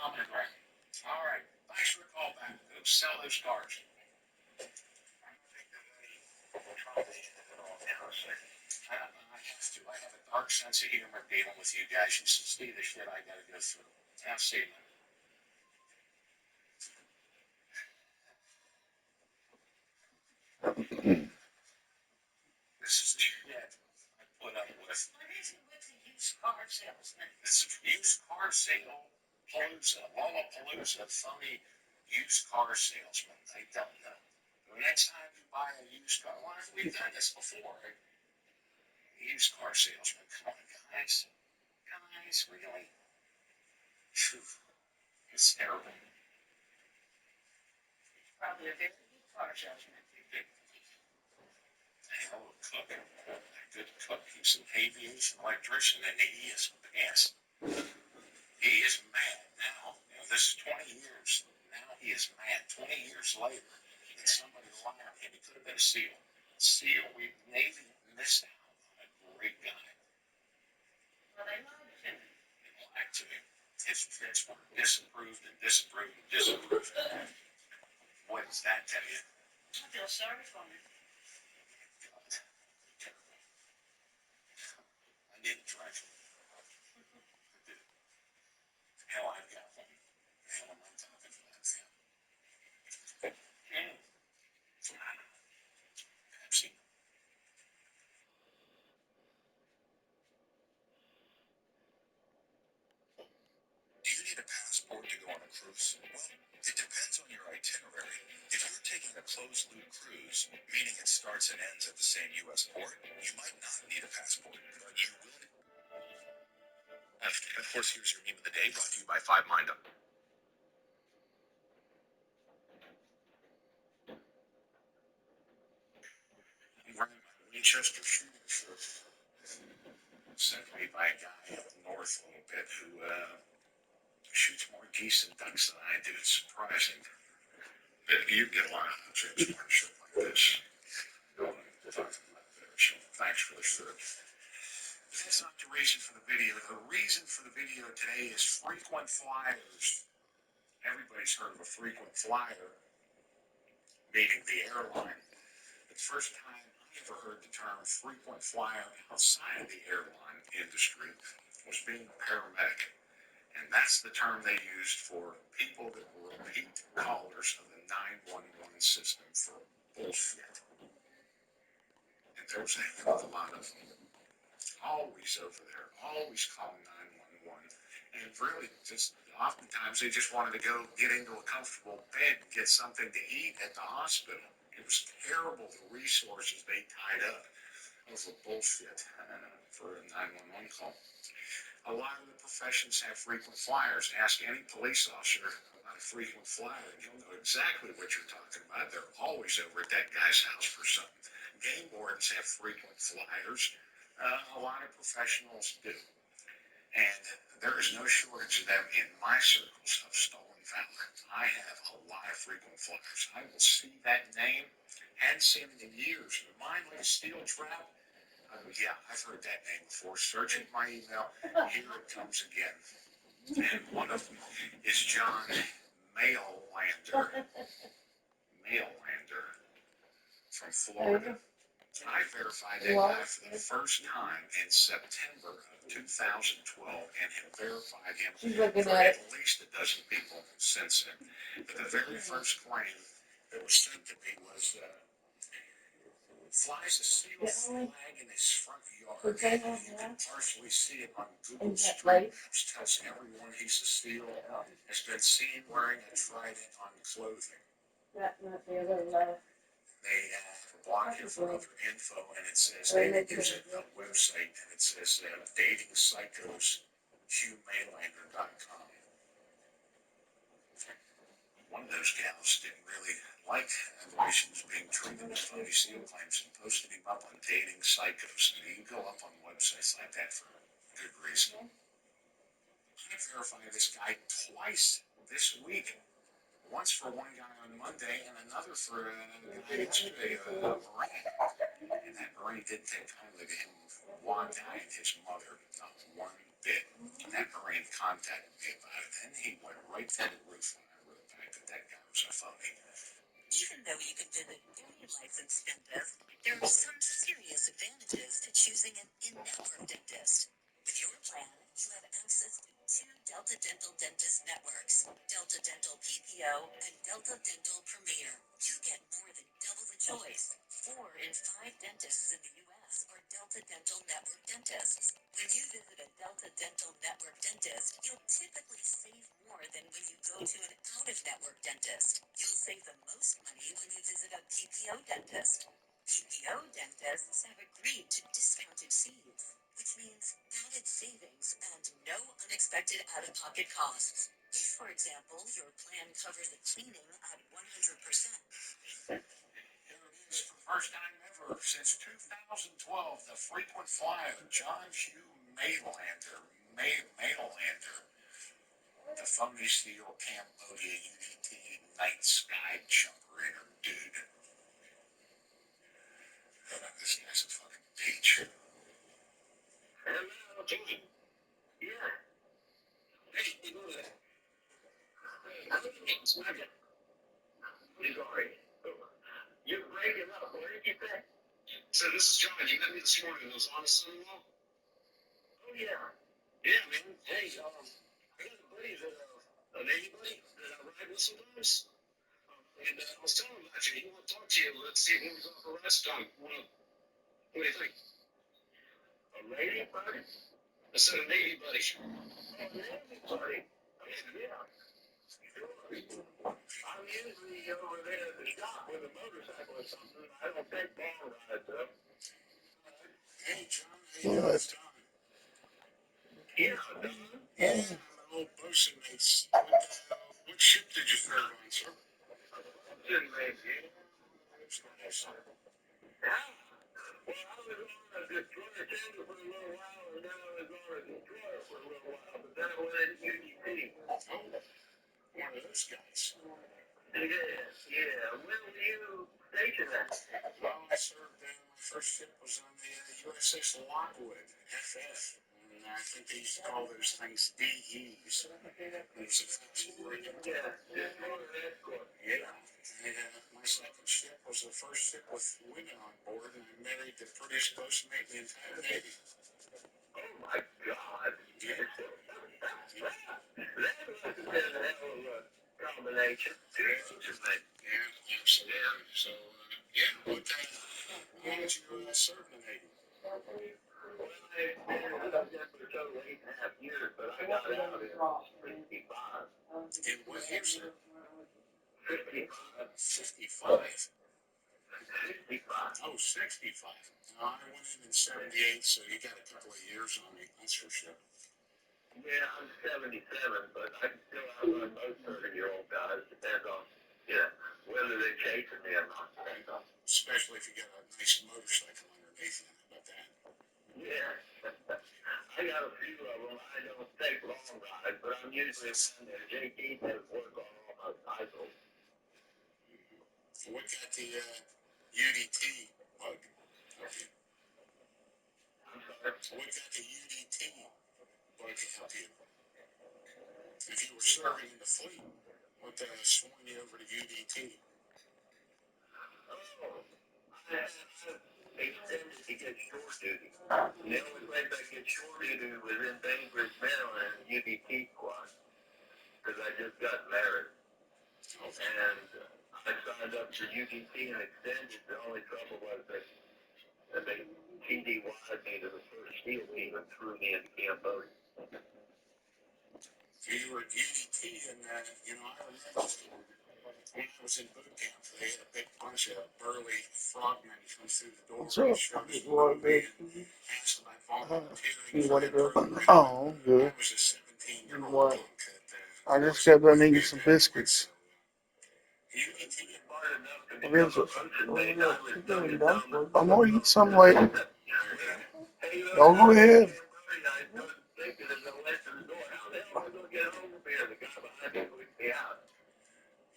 common ground. All right. Thanks for the call back. Go sell those cars. I don't think nobody tries to hit it all down. I have to. I have a dark sense of humor dealing with you guys. You see the shit I gotta go through. I'll see you. This is the shit I put up with. What is it with the used car salesman? It's a used car sale palooza, Lollapalooza, phony used car salesman. I don't know. The next time you buy a used car, why have we done this before? Used car salesman, come on, guys. Guys, really? Phew, it's terrible. Probably a very good car salesman. Hell of a cook. A good cook. He's an aviation electrician, and he is pissed. He is mad now. This is 20 years. Now he is mad. 20 years later, that somebody lied on him. He could have been a SEAL. SEAL, Navy missed out on a great guy. Well, they lied to him. They lied to him. His friends were disapproved and disapproved and disapproved. What does that tell you? I feel sorry for him. God. I didn't try to. Hell, I've got one. Hell, am I talking about him? Pepsi. Do you need a passport to go on a cruise? Well, it depends on your itinerary. If you're taking a closed-loop cruise, meaning it starts and ends at the same U.S. port, you might not need a passport, but you will. Of course, here's your meme of the day, brought to you by Five Mind Up. I'm wearing my Winchester shooting shirt. Sent me by a guy up north a little bit who shoots more geese and ducks than I do. It's surprising. You get a lot of trips wearing a shirt like this. Thanks for the shirt. That's not the reason for the video. The reason for the video today is frequent flyers. Everybody's heard of a frequent flyer, meaning the airline. The first time I ever heard the term frequent flyer outside of the airline industry was being a paramedic. And that's the term they used for people that were repeat callers of the 911 system for bullshit. And there was a hell of a lot of them. Always over there, always calling 911. And really, just oftentimes they just wanted to go get into a comfortable bed and get something to eat at the hospital. It was terrible, the resources they tied up over bullshit for a 911 call. A lot of the professions have frequent flyers. Ask any police officer about a frequent flyer, and he'll know exactly what you're talking about. They're always over at that guy's house for something. Game wardens have frequent flyers. A lot of professionals do. And there is no shortage of them in my circles of stolen valor. I have a lot of frequent flyers. I will see that name, hadn't seen it in years. Mindless Steel Trap. Yeah, I've heard that name before. Searching my email, here it comes again. And one of them is John Maillander. Maillander from Florida. I verified that guy for the first time in September of 2012 and have verified him for at least a dozen people since then. But the very first claim that was sent to me was flies a steel flag in his front yard. You can partially see it on Google Street Maps. Tells everyone he's a SEAL. Has been seen wearing a trident on clothing. They have a block here for other info, and it says they use it on a website, and it says dating psychos, HughMainlander.com. One of those gals didn't really like the way she was being treated with phony SEAL claims and posted him up on dating psychos. And you go up on websites like that for good reason. I verified this guy twice this week. Once for one guy on Monday and another for another guy yesterday, a Marine. And that Marine didn't take kindly to him wanting his mother, not one bit. And that Marine contacted me about it. Then he went right quite for the roof line with the fact that that guy was a phony. Even though you can visit any licensed dentist, there are some serious advantages to choosing an in-network dentist. With your plan, you have access to 2 Delta Dental dentist networks, Delta Dental PPO and Delta Dental Premier. You get more than double the choice. 4 in 5 dentists in the U.S. are Delta Dental Network dentists. When you visit a Delta Dental Network dentist, you'll typically save more than when you go to an out-of-network dentist. You'll save the most money when you visit a PPO dentist. PPO dentists have agreed to discounted fees, which means added savings and no unexpected out-of-pocket costs. If, for example, your plan covers the cleaning at 100%. Here it is for the first time ever since 2012, the frequent flyer, John Hugh Maylander, the phony steel Cambodia UDT night sky jumper dude. This guy's a fucking peach. Hello, Jimmy. Yeah. Hey, you doing it? Hey, Smacker. I'm sorry. You're breaking up. What did you say? So this is John. You met me this morning. It was on the son-in-law. Oh, yeah. Yeah, man. Hey, I got a buddy that, a Navy buddy that I ride with sometimes. And I was telling him about you. He want to talk to you. Let's see when he's off the rest time. What do you think? A lady buddy? I said a Navy buddy. Oh, a Navy buddy. Yeah. I'm usually over there at the shop with a motorcycle or something. I don't take long rides up. Hey, John, how you doing, Don? Yeah, Don. Yeah, I'm an old bosun, mates. What ship did you serve on, sir? Didn't make it. It's nice. Yeah. Well, I was on a destroyer tender for a little while, and then I was on a destroyer for a little while, but then I went into UDT. Oh, one of those guys. Yeah. Where were you stationed at? Well, I served my first ship was on the USS Lockwood, FF. And I think they used to call those things DEs. It was a fast break. Yeah, destroyer escort. Yeah. And my second ship was the first ship with women on board, and I married the prettiest postmate in the entire Navy. Oh my God. Yeah. That must have been a hell of a combination. Yeah, absolutely. So, yeah, what how did you serve in the Navy? Well, I was there for a total of 8.5 years, but I got out in 65. In what year, sir? 55. 55. 65. Oh, 65. No, I went in 78, so you got a couple of years on me, that's for sure. Yeah, I'm 77, but I can still outrun most 30-year-old guys. Depends on, whether they're chasing me or not. Especially if you got a nice motorcycle underneath you. How about that? Yeah. I got a few of them. I don't take long rides, but I'm usually on there. JT does work on all my cycles. What got the UDT bug? Okay. I'm sorry. What got the UDT bug help you? If you were serving in the fleet, what swung you over to UDT? Oh, I extended to get short duty. The only place I get short duty was in Bainbridge, Maryland, UDT squad, because I just got married. Okay. And I signed up for UDT and extended. The only trouble was that they TDY'd me to the first SEAL team and threw me into Cambodia. You were at UDT, and I remember when I was in boot camp, they had a big bunch of burly frogmen come through the door. So, Asked about volunteering. you want to go? program. Oh, I'm good. I was a 17-year-old What? punk I just got done eating some biscuits. UDT Smart enough to What is become it? a punching bag. I was dumb and dumb. I'm gonna eat some later. Y'all go ahead.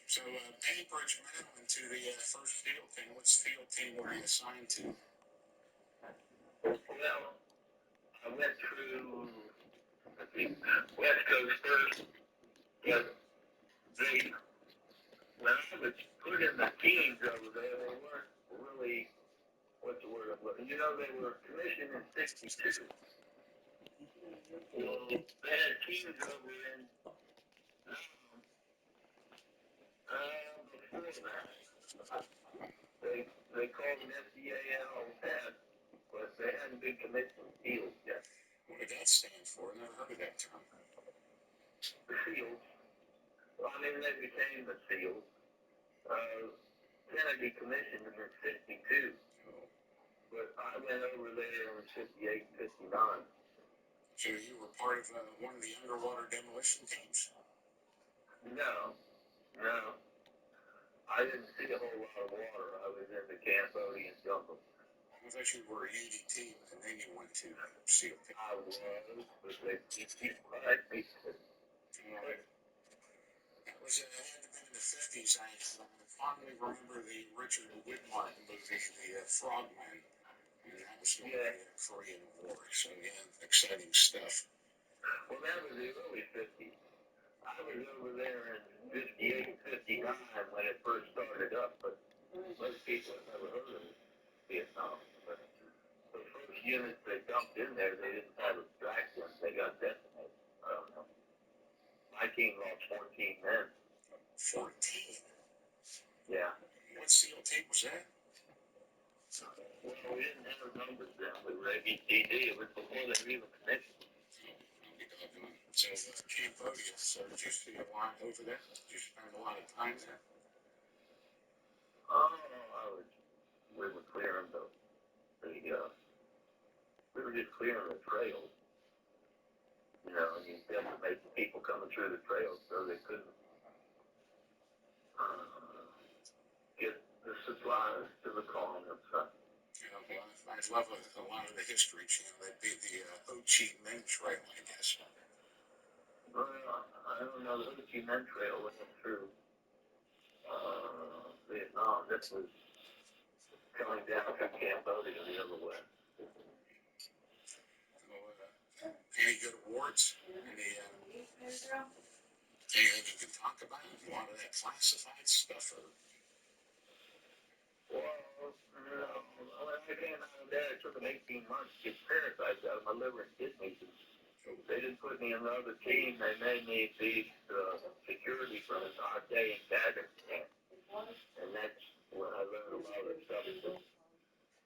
So, Bainbridge, Maryland to the first field team. What field team were you assigned to? Well, I went through West Coast first. Yeah, they, when I was put in the teams over there, they weren't really, what's the word I'm looking, you know, they were commissioned in 62. Well, they had teams over in, before that. They called them SDAL, but they hadn't been commissioned fields yet. What did that stand for? I never heard of that term. The fields, well, I mean, they became the fields. Kennedy commissioned them in 52, but I went over there in 58, 59. So you were part of one of the underwater demolition teams? No, no. I didn't see a whole lot of water. I was in the Cambodian jungle. I thought you were EDT, and then you went to SEAL team. I was, but they keep quiet. That was had to been in the 50s. I fondly remember the Richard Widmark movie, The Frogman, and that was during the Korean War. So yeah, exciting stuff. Well, that was the early 50s. I was over there in 58, 59 when it first started up, but most people have never heard of Vietnam. But the first units they dumped in there, they didn't have extractions. They got detonated. I don't know. My team lost 14 men. 14? Yeah. What SEAL team was that? Well, we didn't have numbers then. We were ABCD. It was before they were even commissioned. So Cambodia, so did you see a lot over there? Did you spend a lot of time there? Oh, we were clearing we were just clearing the trails. You know, and you decimate the people coming through the trails so they couldn't get the supplies to the colony and stuff. Yeah, well, I love a lot of the history channel. That'd be the Ho Chi Minh Trail, I guess. Well, I don't know, the Ho Chi Minh Trail went through Vietnam. This was coming down from Cambodia the other way. So, any good awards? Anything you can talk about? A lot of that classified stuff? Or? Well, no. When I came out of there, it took them 18 months to get parasites out of my liver and kidneys. They didn't put me in the other team. They made me be security for the Saute and Kazakhstan. And that's when I learned about the substance.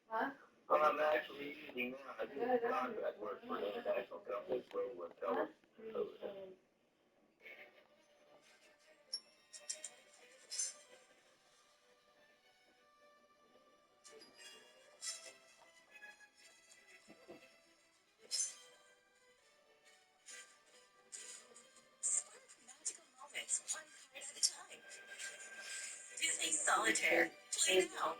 Huh? Well, I'm actually using now. I do contract work for an international company, Global Intelligence. Moments, one card at a time. Disney Solitaire. Play now.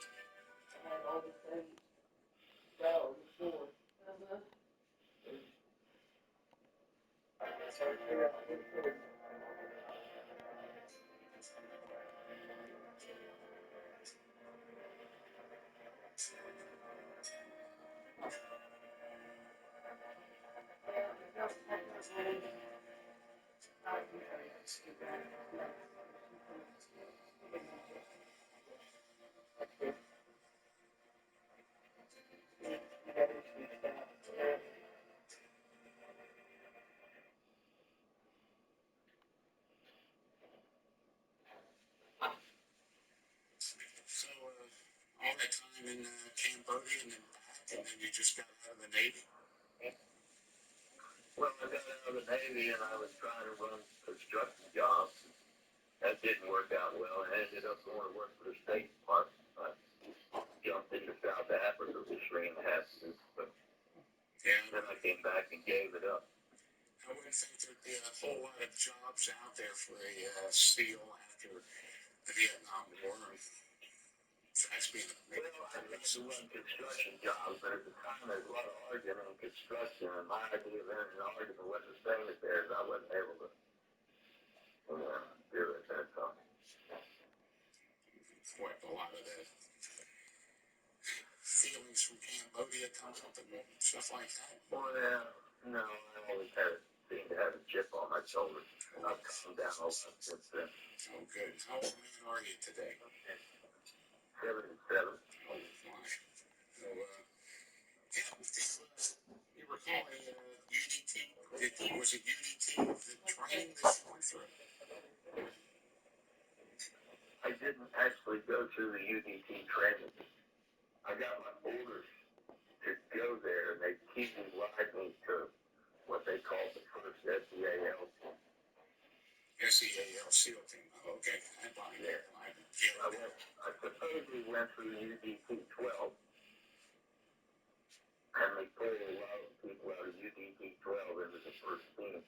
So, all that time in Cambodia and then back, and then you just got out of the Navy? Well, I got out of the Navy and I was trying to run construction jobs. That didn't work out well. I ended up going to work for the State Department. I jumped into South Africa for 3.5 years, but then I came back and gave it up. I wouldn't think there'd be a whole lot of jobs out there for a SEAL after the Vietnam War. Besides being Well, I used to run construction jobs, but at the time there was a lot of arguing in construction, and my idea of entering an argument wasn't the same as theirs. I wasn't able to do it at that time. What, a lot of the feelings from Cambodia come up and stuff like that? Well, no, I always had it seem to have a chip on my shoulder. I've calmed down a lot since then. Oh, good. How old man are you today? 77. Oh, my. So, yeah, you recall a UDT? Was it UDT, the training that you went through? I didn't actually go through the UDT training. I got my orders to go there, and they keep me riding to what they call the first SEAL. SEAL SEAL team. Oh, okay. I'm fine there. I supposedly went through UDT 12, and they pulled a lot of people out of UDT 12 into the first team.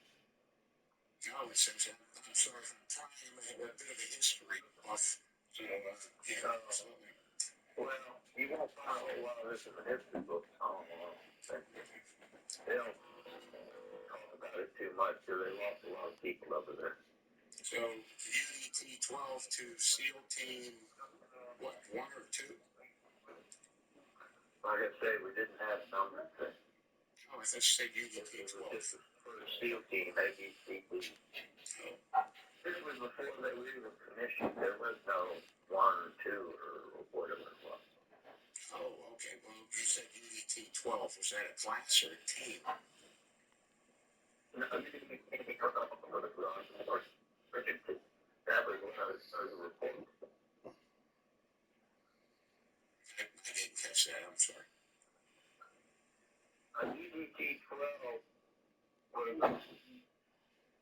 No, it seems I'm sorry for trying a bit of a history off. So, yeah, absolutely. Well, you won't find a whole lot of this in the history books. They don't talk about it too much because they lost a lot of people over there. So, UDT 12 to SEAL team, what, 1 or 2? Like I say, we didn't have numbers then. Oh, I thought you said UDT 12. This was for the SEAL team, ABCD. Oh. This was before they were even commissioned. There was no 1 or 2 or whatever it was. Oh, okay. Well, you said UDT 12. Was that a class or a team? No, you didn't think of that for the ground. That was when I was reporting. I didn't catch that. I'm sorry. UDT 12 was an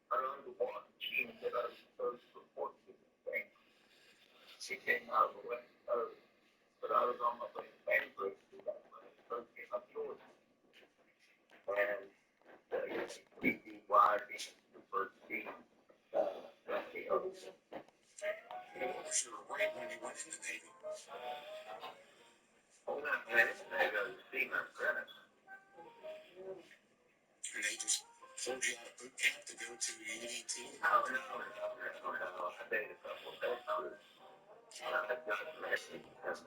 underwater team that I was supposed to report to the bank. She came out of the West Coast, but I was on my way to Bainbridge because I was supposed to get up north. And the UDTY being the first team, that's the other one. What was your rank when you went in the Navy? Oh, no, man, they got a seaman apprentice. And they just pulled you out of boot camp to go to UDT? No. I made a couple of bad crews. I got married and I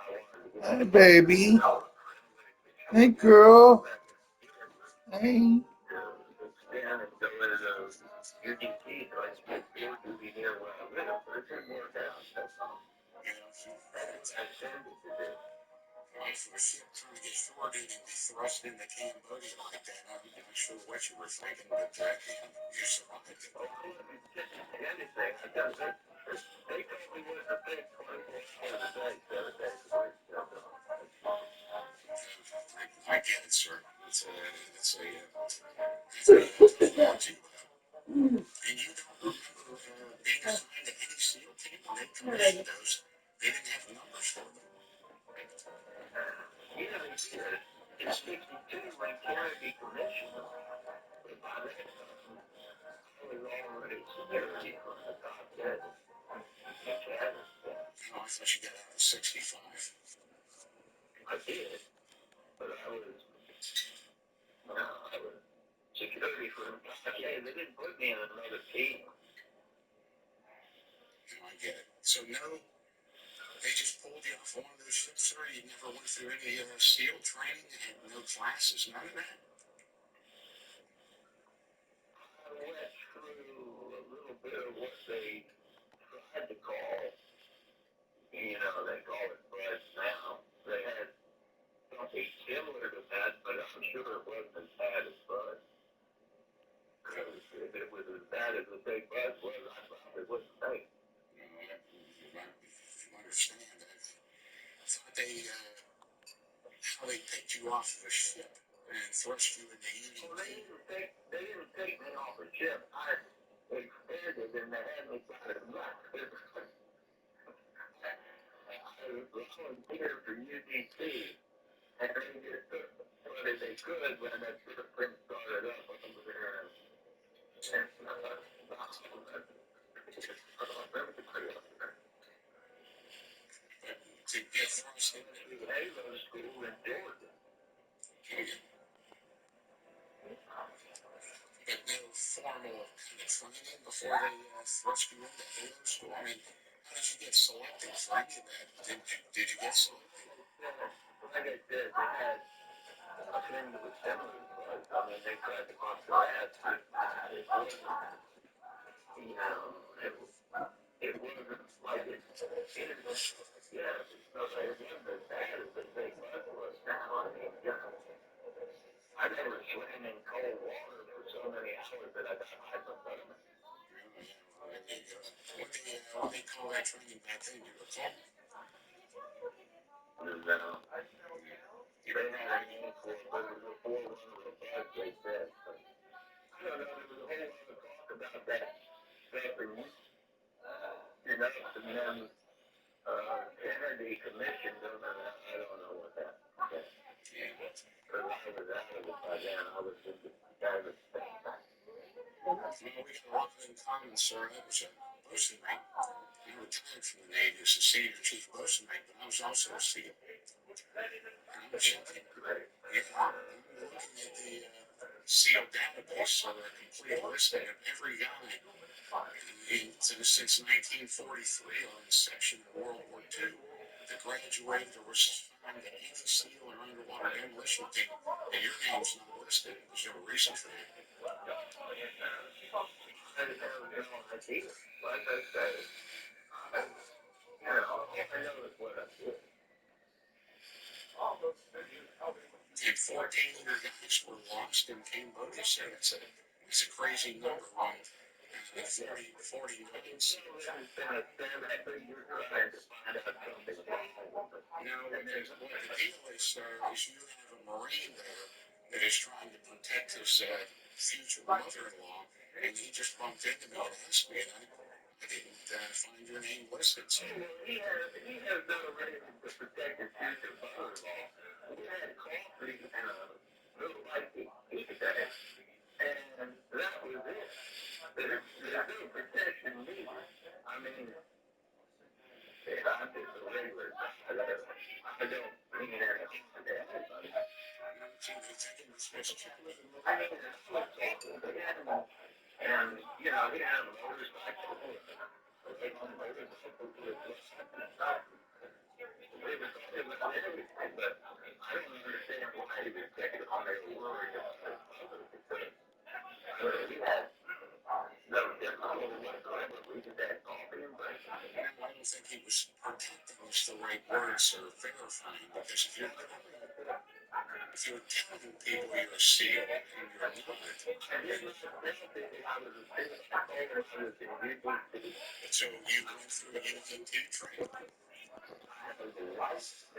wanted to get. Hey, baby. Hey, girl. Hey. Expand and go into those UDT so I can get tour duty near where I live, but it didn't work out. That's all. I send it to this. Well, for a ship trying to get shore duty and be thrust into Cambodia like that, I'm not sure what you were thinking, but you survived it. Oh, I wasn't thinking anything. I got that. They told me what to think 24 hours a day, 7 days a week. I get it, sir. It's a technology. And you don't remember being assigned to any SEAL team when they commissioned those. They didn't have numbers for them. Yeah, they did. In 62, when Kennedy commissioned them, but by that time, I was already security from the top dead. Oh, I thought you got out of 65. I did, but I was security for the top dead. They didn't put me in another team. No, I get it. So no, they just pulled you off one of those ships, sir? You never went through any SEAL training? You had no classes, none of that? I went through a little bit of what they tried to call, they call it BUD now. They had something similar to that, but I'm sure it wasn't as bad as BUD. Because if it was as bad as the big BUD was, I probably wouldn't take it. You understand that. I thought how they picked you off of a ship and thrust you into UDT. Well, they didn't take me off a ship. I expanded and they had me by the nut. I was volunteer for UDT, and they just took whether they could when that sort of thing started up over there. To get thrust into Halo school in Georgia. But no formal kind of training before they thrust you into Halo school? I mean, how did you get selected for any of that? Did you get selected? Like I said, they had I think it was similar, but I mean, they tried to bust their ass. It wasn't, you know, it wasn't like it was, yeah, it wasn't as bad as the big bus was now. I mean, you know, I never swam in cold water for so many hours that I got hypothermia. What they call that training back then, you recall? And, they had an name for it, but it was a forerunner of bus, they said. But, I don't know, there was a whole lot of talk about that back in, you know, and then, Kennedy commissioned them, and I don't know what that was. Because I was out of it by then, I was just a guy that Well, we got a lot in common, sir. I was a bosun mate. I retired from the Navy as a senior chief bosun mate, but I was also a SEAL. And I'm thinking, yeah, I'm looking at the SEAL database for a complete listing of every guy since 1943 on the section of World War II that graduated or was assigned to any SEAL or underwater demolition team, and your name's not listed. There's no reason for that. I have no idea. Like I said, you know, I know it's what I did. And 14 of your guys were lost in Cambodia, so that's a crazy number. When 49 SEALs. No, what the deal is you have a Marine there that is trying to protect his future mother-in-law, and he just bumped into me and asked me, and I didn't find your name listed. So. He has no reason to protect his future mother-in-law. We had coffee and a little bite to eat today, and that was it. There's no protection needed. I mean, I'm just a regular guy. I don't mean any harm to anybody. I mean, I was talking to him, and, you know, he had a motorcycle. They were talking about everything, but I don't understand why he was taking on their word because we had no difficulty whatsoever. We did that coffee and breakfast. I don't think he was protecting is the right words or verifying, because if you're telling people you're a SEAL and you're not, so you went through UNT training. So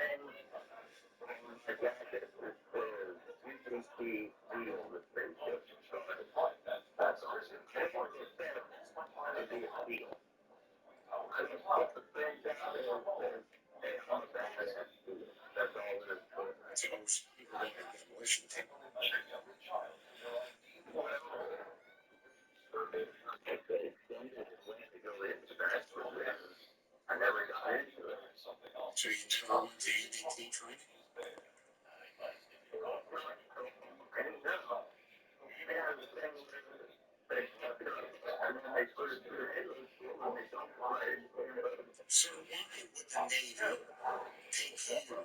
you were on a demolition team. I never got into it. So you never went to UNT training? So why would the Navy take you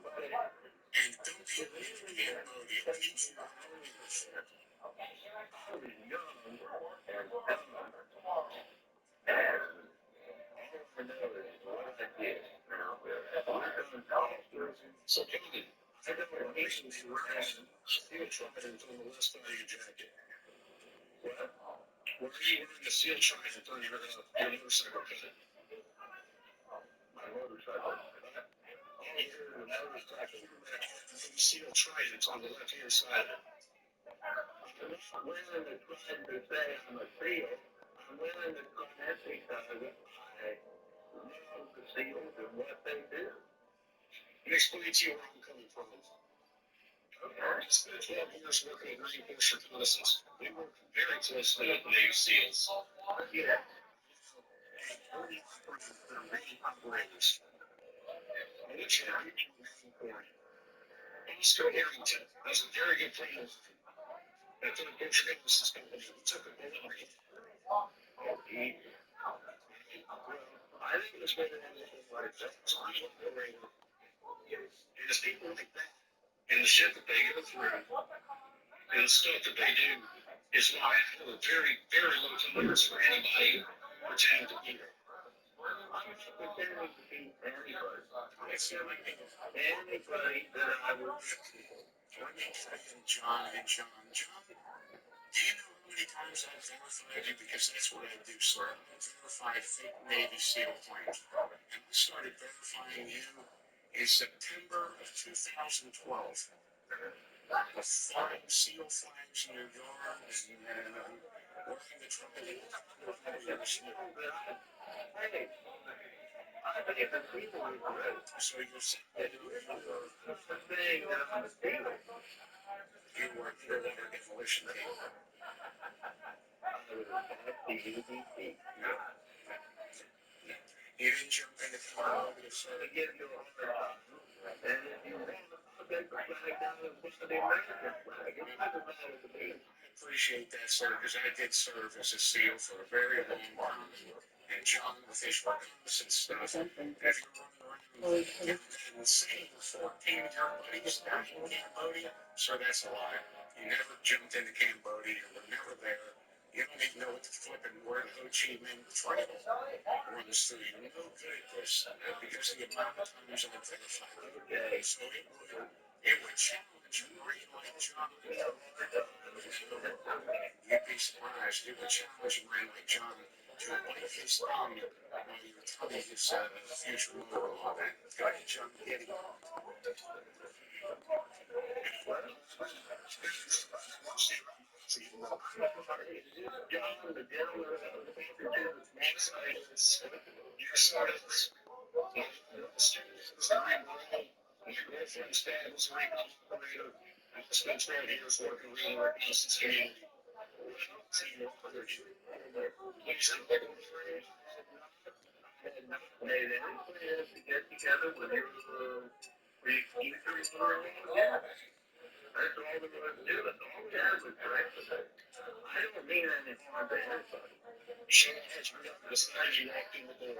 and dump you in Cambodia, teach you how leadership? I was young and dumb, and all I know is what I did. So Johnny, I got a reason you were wearing SEAL trident on the left side of your jacket. What? Why are you wearing a SEAL trident on your motorcycle cut? My motorcycle. The motorcycle, the SEAL trident on the left-hand side. I'm not wearing the trident to say I'm a SEAL. I'm wearing the trident because I know the SEALs and what they do. Let me explain to you where I'm coming from. Okay. I spent 12 years working at Marine Force Reconnaissance. We work very closely with the Navy SEALs. Yeah. Marine operators. I want you to reach your Marine Corps. Oscar Harrington is a very good friend of mine. That's an Reconnaissance company. He took a bullet on him. Oh, easy. I think it was better than anything like that. So I'm an operator. And it's people like that in the shit that they go through and the stuff that they do is why I have a very, very low tolerance for anybody pretending to be her. I'm not pretending to be anybody. Anybody that I would. Let me tell you, John, do you know how many times I've verified you? Because that's what I do, sir. I verify fake Navy SEAL claims. And I started verifying you in September of 2012. The flying SEAL flags in your yard and working the truck in Hey, I think the people is right. so you're saying The thing that I'm feeling. you were underwater demolition team. The UDP. You didn't jump in the car over the So side. to give you a hard time. And if you want to take the flag down and put the American flag, it doesn't matter to me. I appreciate that, sir, because I did serve as a SEAL for a very long time. And John, with his reconnaissance stuff, if you're running around and saying 14 of your buddies died in Cambodia, sir, that's a lie. You never jumped into Cambodia. You were never there. You don't even know what the flipping word Ho Chi Minh Trail runs through. You're no good at this because of the amount of times I've verified you. So it would challenge a Marine like John. You'd be surprised. It would challenge a man like John to bite his tongue while you're telling his future mother-in-law that. Go ahead, John, get him. John, the gentleman of the Massachusetts Massachusetts, you're sort of students are involved. My girlfriend's dad was a recon operator. I spent 12 years working with the reconnaissance community. Please don't take it. Made any plans to get together with your future yeah. That's all we're going to do. That's all we have is breakfast. I don't mean any harm to anybody. Sure, as we got this time, you walked in the door.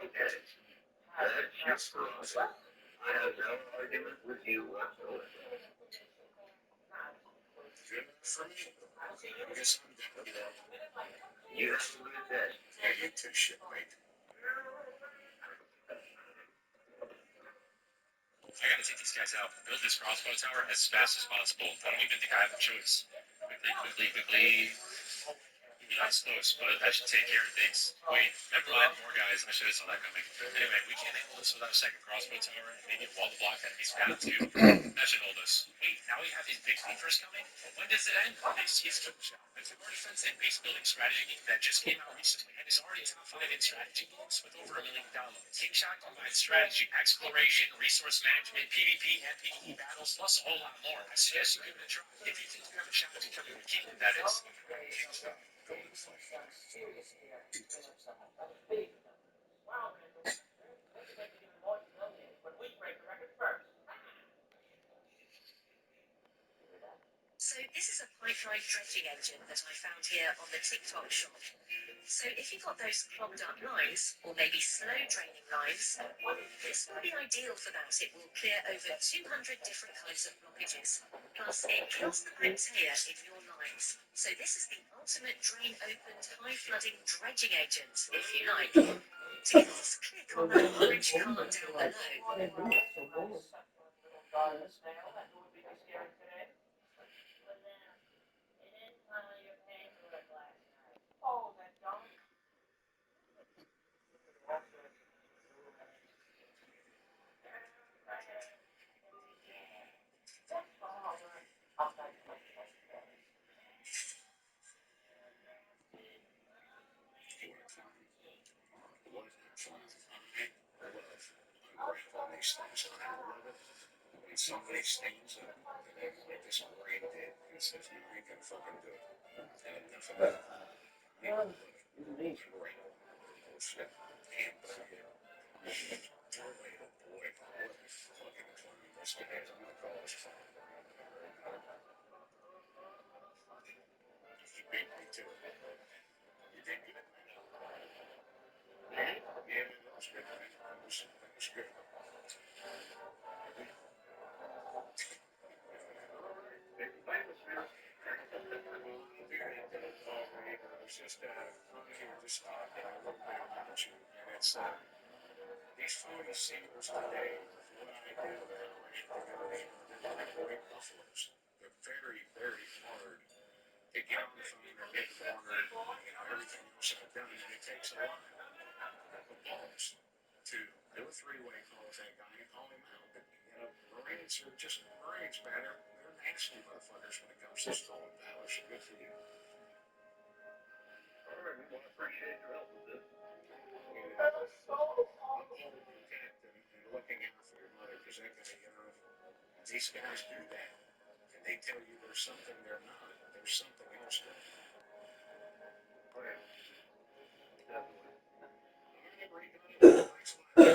Okay. That's your prerogative. I have no argument with you whatsoever. Good for me. I guess I'm done with that. You have a good day. Yeah, you too, shitmate. I gotta take these guys out. Build this crossbow tower as fast as possible. I don't even think I have a choice. Quickly. You're not close, but that should take care of things. Wait, never mind. More guys. I should have saw that coming. Anyway, we can't handle this without a second crossbow tower and maybe a wall to block enemies path too. That should hold us. Wait, now we have these big beefers coming? When does it end? Next year's Coach Out. It's a more defense and base building strategy game that just came out recently and is already top 5 in strategy games with over 1 million downloads. King Shot combines strategy, exploration, resource management, PvP, and PvE battles, plus a whole lot more. I suggest you give it a try. If you think you have a shot at becoming a king, that is. So this is a pipeline dredging engine that I found here on the TikTok shop. So if you've got those clogged up lines, or maybe slow draining lines, this will be ideal for that. It will clear over 200 different kinds of blockages. Plus, it kills the bacteria in your lines. So this is the ultimate drain opened, high flooding dredging agent, if you like. To get this, click on that orange card down below. When somebody stands up and then like this Marine did and says, "No, I ain't gonna fucking do it." And enough of that. Marine. Bullshit. Can't believe it. Boy, oh boy, what a fucking clown this guy is. I'm gonna call this fucking He beat me to it. You did good. Yeah, that was good. That was good. a little bit about you, and it's these phony singles today, what I do and how I am today, they're like white buffaloes. They're very, very hard to get on the phone or get cornered, everything else I've done. And it takes a lot of balls to do a three-way call with that guy and call him out. But, Marines are just Marines, man. They're nasty motherfuckers when it comes to stolen valor. So good for you. All right, well, I appreciate your help with this. And looking out for your mother, because that guy, these guys do that. And they tell you there's something they're not. There's something else there. All right. Definitely. I'll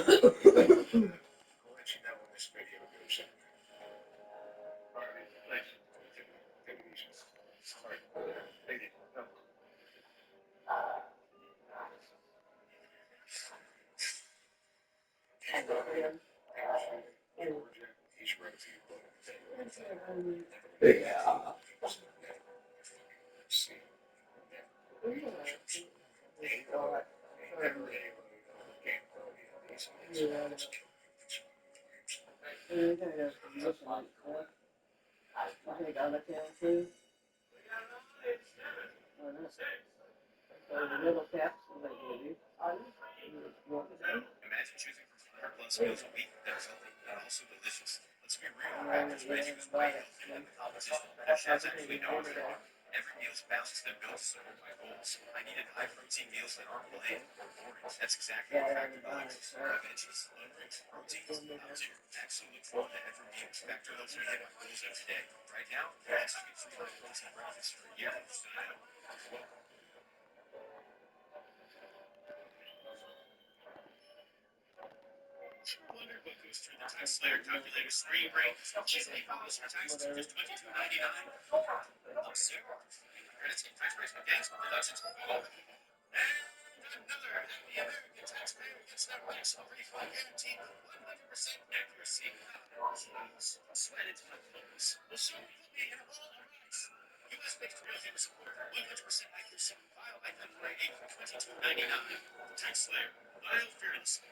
let you know when this video goes in. All right, thanks. Take it easy. All right, thank you. Georgia, he's ready for you, book. Yeah. Imagine choosing from 100 plus meals a week that are healthy and also delicious. Let's be real, average Mexican is way healthier than the competition, and chefs actually know what they're doing. Every meal's balanced and built to serve my goals. I needed high protein meals that aren't bland or boring. That's exactly what Factor delivers. My veggies, low grits, proteins, top tier. Actually look forward to every meal. Factor helps me hit my goals every day. Right now, you can also get free high protein breakfast for a year when you sign up. You're welcome. Wonder what goes through the tax layer calculator screen break. Cheesy meatballs for taxes are just $22.99. Look, sir, credits and tax breaks and gangs deductions. Oh, and another happy American taxpayer gets their tax refund guaranteed 100% accuracy. Jeez, sweat into my clothes. Well, so put me in a bowl of rice. U.S.-based real human support, 100% accuracy. File by February 8th, $22.99. Tax Slayer, file fearlessly.